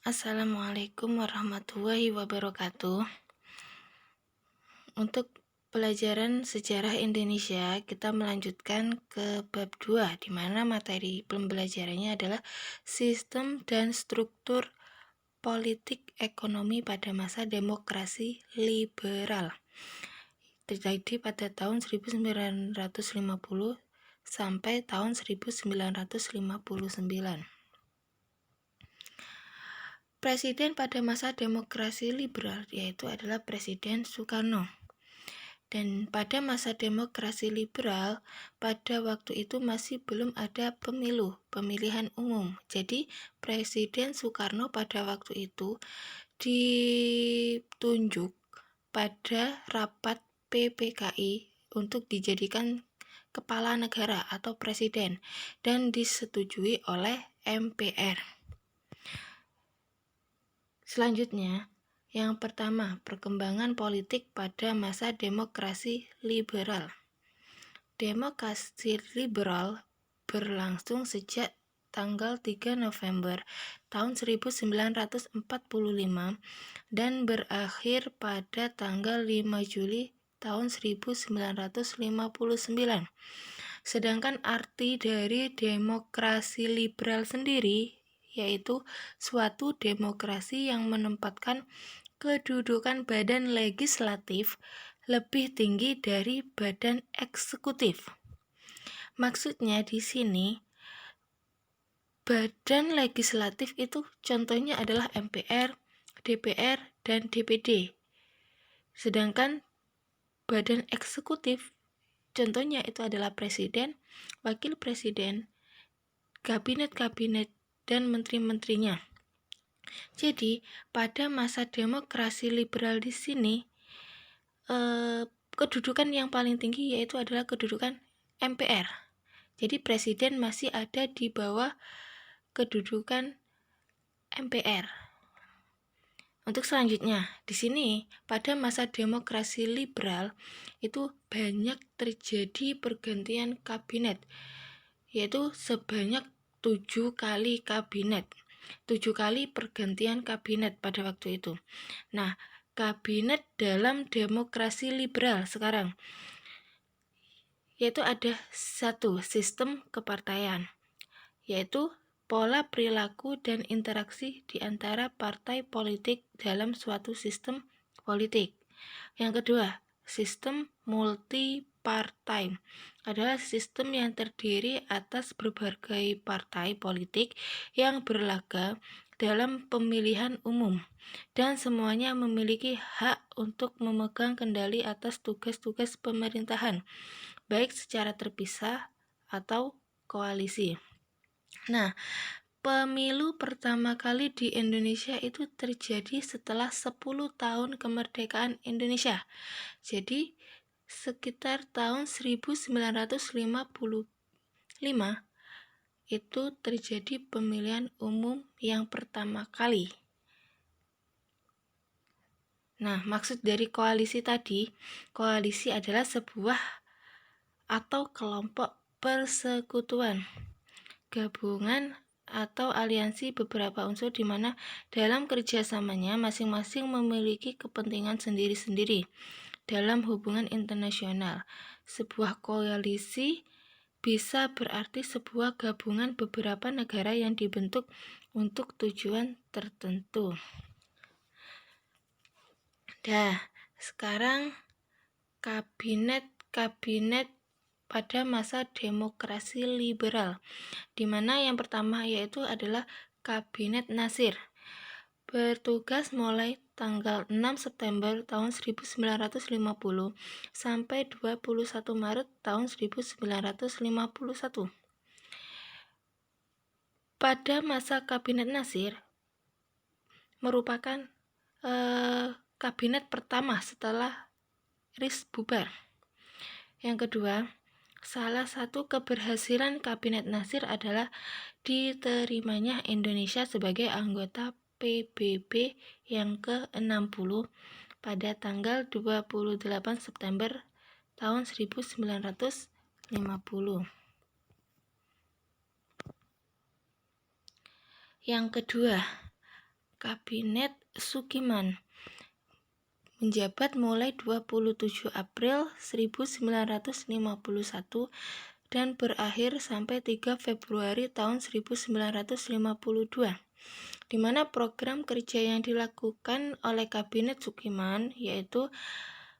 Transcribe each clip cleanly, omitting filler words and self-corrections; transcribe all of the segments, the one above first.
Assalamualaikum warahmatullahi wabarakatuh. Untuk pelajaran sejarah Indonesia, kita melanjutkan ke bab 2, di mana materi pembelajarannya adalah sistem dan struktur politik ekonomi pada masa demokrasi liberal. Terjadi pada tahun 1950 sampai tahun 1959. Presiden pada masa demokrasi liberal yaitu adalah Presiden Soekarno. Dan pada masa demokrasi liberal, pada waktu itu masih belum ada pemilihan umum. Jadi Presiden Soekarno pada waktu itu ditunjuk pada rapat PPKI untuk dijadikan kepala negara atau presiden dan disetujui oleh MPR. Selanjutnya, yang pertama, perkembangan politik pada masa demokrasi liberal. Demokrasi liberal berlangsung sejak tanggal 3 November tahun 1945 dan berakhir pada tanggal 5 Juli tahun 1959. Sedangkan arti dari demokrasi liberal sendiri yaitu suatu demokrasi yang menempatkan kedudukan badan legislatif lebih tinggi dari badan eksekutif. Maksudnya di sini badan legislatif itu contohnya adalah MPR, DPR, dan DPD. Sedangkan badan eksekutif contohnya itu adalah presiden, wakil presiden, kabinet-kabinet, dan menteri-menterinya. Jadi, pada masa demokrasi liberal di sini, kedudukan yang paling tinggi yaitu adalah kedudukan MPR. Jadi, presiden masih ada di bawah kedudukan MPR. Untuk selanjutnya, di sini pada masa demokrasi liberal itu banyak terjadi pergantian kabinet, yaitu sebanyak 7 kali kabinet. 7 kali pergantian kabinet pada waktu itu. Nah, kabinet dalam demokrasi liberal sekarang yaitu ada satu sistem kepartaian, yaitu pola perilaku dan interaksi di antara partai politik dalam suatu sistem politik. Yang kedua, sistem multipartai adalah sistem yang terdiri atas berbagai partai politik yang berlaga dalam pemilihan umum dan semuanya memiliki hak untuk memegang kendali atas tugas-tugas pemerintahan, baik secara terpisah atau koalisi. Nah, pemilu pertama kali di Indonesia itu terjadi setelah 10 tahun kemerdekaan Indonesia. Jadi, sekitar tahun 1955 itu terjadi pemilihan umum yang pertama kali. Nah, maksud dari koalisi tadi, koalisi adalah sebuah atau kelompok persekutuan, gabungan atau aliansi beberapa unsur di mana dalam kerjasamanya masing-masing memiliki kepentingan sendiri-sendiri dalam hubungan internasional. Sebuah koalisi bisa berarti sebuah gabungan beberapa negara yang dibentuk untuk tujuan tertentu. Sekarang kabinet pada masa demokrasi liberal, di mana yang pertama yaitu adalah Kabinet Nasir, bertugas mulai tanggal 6 September tahun 1950 sampai 21 Maret tahun 1951. Pada masa Kabinet Nasir merupakan kabinet pertama setelah RIS bubar. Yang kedua, salah satu keberhasilan Kabinet Nasir adalah diterimanya Indonesia sebagai anggota PBB yang ke-60 pada tanggal 28 September tahun 1950. Yang kedua, Kabinet Sukiman menjabat mulai 27 April 1951 dan berakhir sampai 3 Februari tahun 1952, di mana program kerja yang dilakukan oleh Kabinet Sukiman yaitu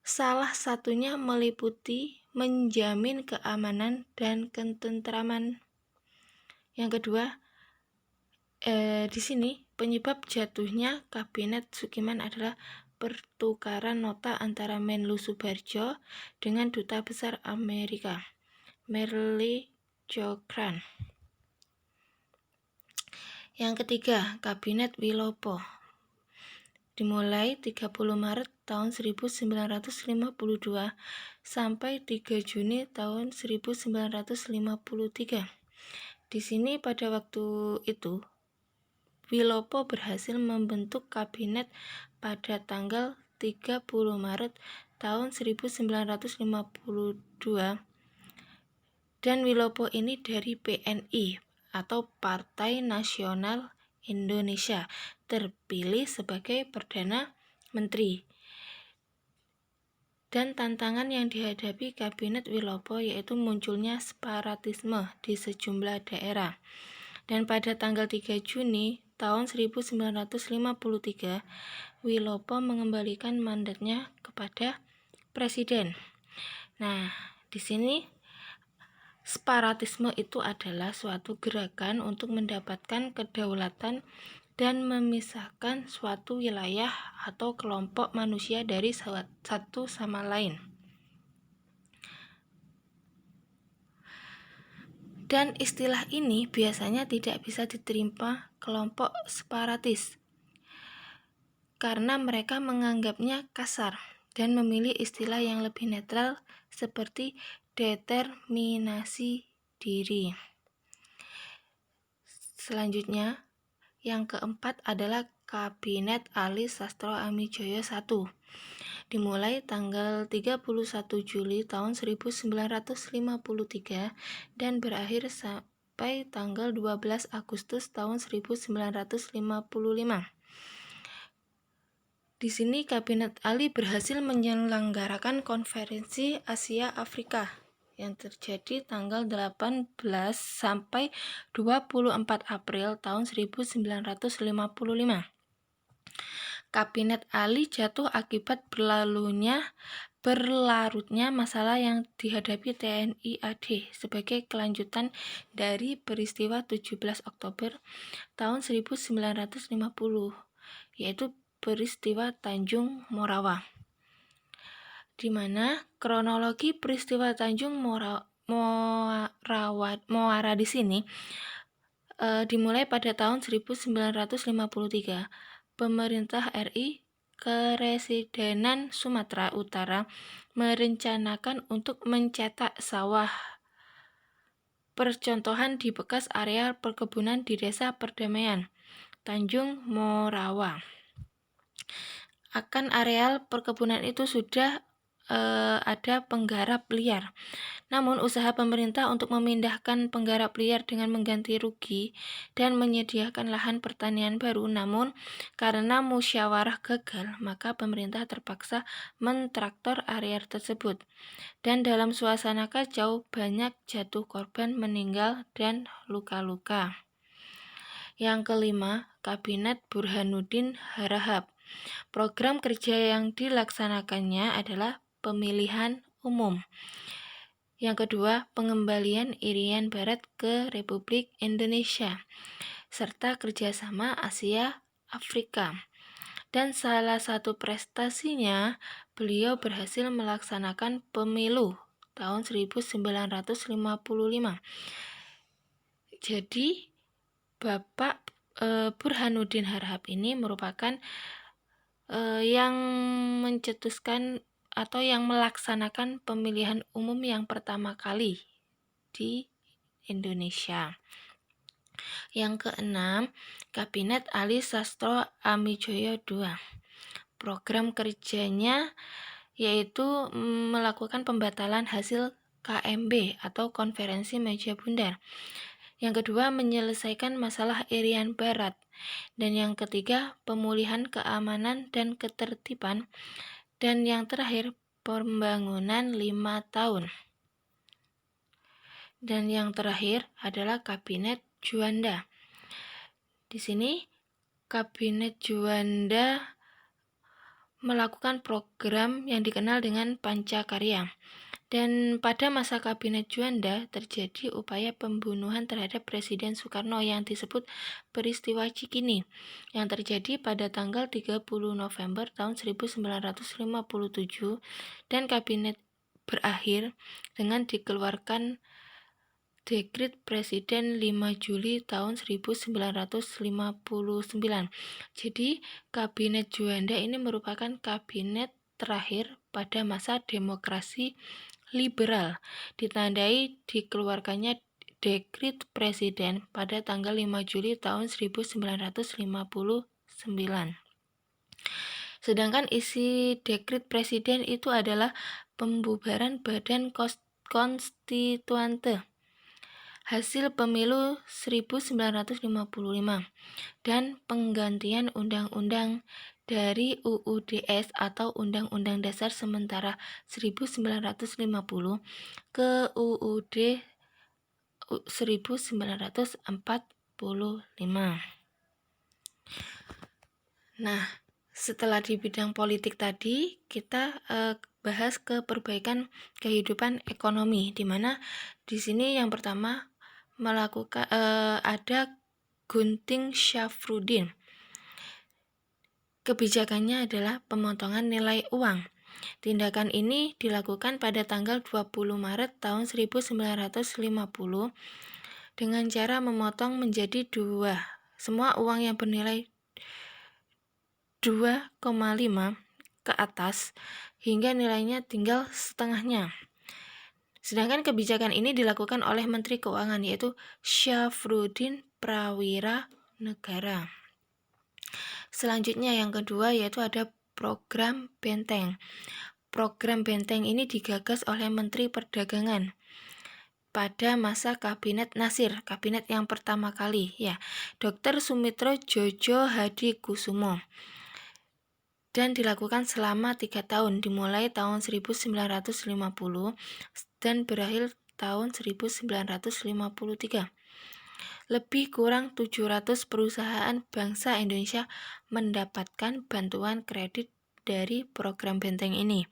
salah satunya meliputi menjamin keamanan dan ketentraman. Yang kedua, di sini penyebab jatuhnya Kabinet Sukiman adalah pertukaran nota antara Menlu Soebardjo dengan Duta Besar Amerika, Merle Cochrane. Yang ketiga, Kabinet Wilopo dimulai 30 Maret tahun 1952 sampai 3 Juni tahun 1953. Di sini pada waktu itu Wilopo berhasil membentuk kabinet pada tanggal 30 Maret tahun 1952 dan Wilopo ini dari PNI atau Partai Nasional Indonesia, terpilih sebagai Perdana Menteri. Dan tantangan yang dihadapi Kabinet Wilopo yaitu munculnya separatisme di sejumlah daerah. Dan pada tanggal 3 Juni tahun 1953, Wilopo mengembalikan mandatnya kepada Presiden. Nah, di sini separatisme itu adalah suatu gerakan untuk mendapatkan kedaulatan dan memisahkan suatu wilayah atau kelompok manusia dari satu sama lain. Dan istilah ini biasanya tidak bisa diterima kelompok separatis karena mereka menganggapnya kasar dan memilih istilah yang lebih netral seperti determinasi diri. Selanjutnya, yang keempat adalah Kabinet Ali Sastro Amijoyo I, dimulai tanggal 31 Juli tahun 1953 dan berakhir sampai tanggal 12 Agustus tahun 1955. Di sini Kabinet Ali berhasil menyelenggarakan Konferensi Asia Afrika yang terjadi tanggal 18 sampai 24 April tahun 1955. Kabinet Ali jatuh akibat berlarutnya masalah yang dihadapi TNI AD sebagai kelanjutan dari peristiwa 17 Oktober tahun 1950, yaitu peristiwa Tanjung Morawa, di mana kronologi peristiwa Tanjung Moara di sini dimulai pada tahun 1953. Pemerintah RI Keresidenan Sumatera Utara merencanakan untuk mencetak sawah percontohan di bekas area perkebunan di Desa Perdamaian, Tanjung Morawa. Akan areal perkebunan itu sudah ada penggarap liar. Namun usaha pemerintah untuk memindahkan penggarap liar dengan mengganti rugi dan menyediakan lahan pertanian baru, namun karena musyawarah gagal, maka pemerintah terpaksa mentraktor area tersebut. Dan dalam suasana kacau, banyak jatuh korban, meninggal, dan luka-luka. Yang kelima, Kabinet Burhanuddin Harahap. Program kerja yang dilaksanakannya adalah pemilihan umum. Yang kedua, pengembalian Irian Barat ke Republik Indonesia, serta kerjasama Asia Afrika. Dan salah satu prestasinya, beliau berhasil melaksanakan pemilu tahun 1955. Jadi, Bapak Burhanuddin Harahap ini merupakan yang mencetuskan atau yang melaksanakan pemilihan umum yang pertama kali di Indonesia. Yang keenam, Kabinet Ali Sastro Amijoyo II. Program kerjanya yaitu melakukan pembatalan hasil KMB atau Konferensi Meja Bundar. Yang kedua, menyelesaikan masalah Irian Barat. Dan yang ketiga, pemulihan keamanan dan ketertiban. Dan yang terakhir, pembangunan 5 tahun. Dan yang terakhir adalah Kabinet Juanda. Di sini, Kabinet Juanda melakukan program yang dikenal dengan Pancakarya. Dan pada masa Kabinet Juanda terjadi upaya pembunuhan terhadap Presiden Soekarno yang disebut peristiwa Cikini yang terjadi pada tanggal 30 November tahun 1957 dan kabinet berakhir dengan dikeluarkan Dekret Presiden 5 Juli tahun 1959. Jadi, Kabinet Juanda ini merupakan kabinet terakhir pada masa demokrasi liberal, ditandai dikeluarkannya Dekret Presiden pada tanggal 5 Juli tahun 1959. Sedangkan isi Dekret Presiden itu adalah pembubaran Badan Konstituante hasil pemilu 1955 dan penggantian undang-undang dari UUDS atau Undang-Undang Dasar Sementara 1950 ke UUD 1945. Nah, setelah di bidang politik tadi, kita bahas ke perbaikan kehidupan ekonomi, di mana di sini yang pertama melakukan ada Gunting Syafruddin. Kebijakannya adalah pemotongan nilai uang. Tindakan ini dilakukan pada tanggal 20 Maret tahun 1950 dengan cara memotong menjadi 2 semua uang yang bernilai 2,5 ke atas hingga nilainya tinggal setengahnya. Sedangkan kebijakan ini dilakukan oleh Menteri Keuangan yaitu Syafruddin Prawira Negara. Selanjutnya yang kedua yaitu ada program Benteng. Program Benteng ini digagas oleh Menteri Perdagangan pada masa Kabinet Nasir, kabinet yang pertama kali ya, Dr. Sumitro Djojo Hadikusumo. Dan dilakukan selama 3 tahun, dimulai tahun 1950 dan berakhir tahun 1953. Lebih kurang 700 perusahaan bangsa Indonesia mendapatkan bantuan kredit dari program Benteng ini.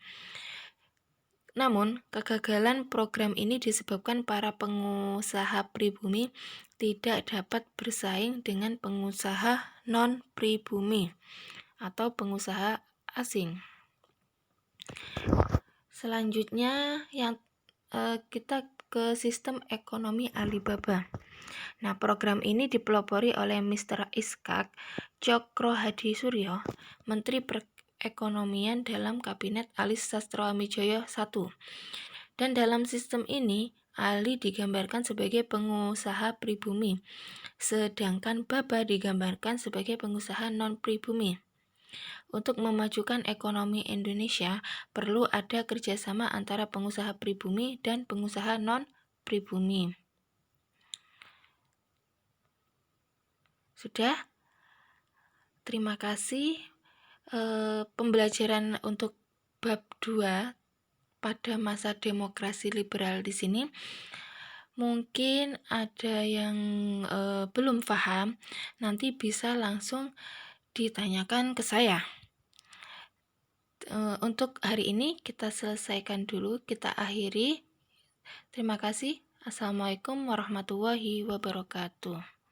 Namun, kegagalan program ini disebabkan para pengusaha pribumi tidak dapat bersaing dengan pengusaha non-pribumi atau pengusaha asing. Selanjutnya yang kita ke sistem ekonomi Alibaba. Nah, program ini dipelopori oleh Mr. Ishak Cokro Hadi Suryo, Menteri Perekonomian dalam Kabinet Ali Sastroamidjojo I. Dan dalam sistem ini, Ali digambarkan sebagai pengusaha pribumi, sedangkan Baba digambarkan sebagai pengusaha non-pribumi. Untuk memajukan ekonomi Indonesia, perlu ada kerjasama antara pengusaha pribumi dan pengusaha non-pribumi. Sudah? Terima kasih. Pembelajaran untuk bab 2 pada masa demokrasi liberal di sini. Mungkin ada yang belum paham, nanti bisa langsung ditanyakan ke saya. Untuk hari ini kita selesaikan dulu, kita akhiri. Terima kasih. Assalamualaikum warahmatullahi wabarakatuh.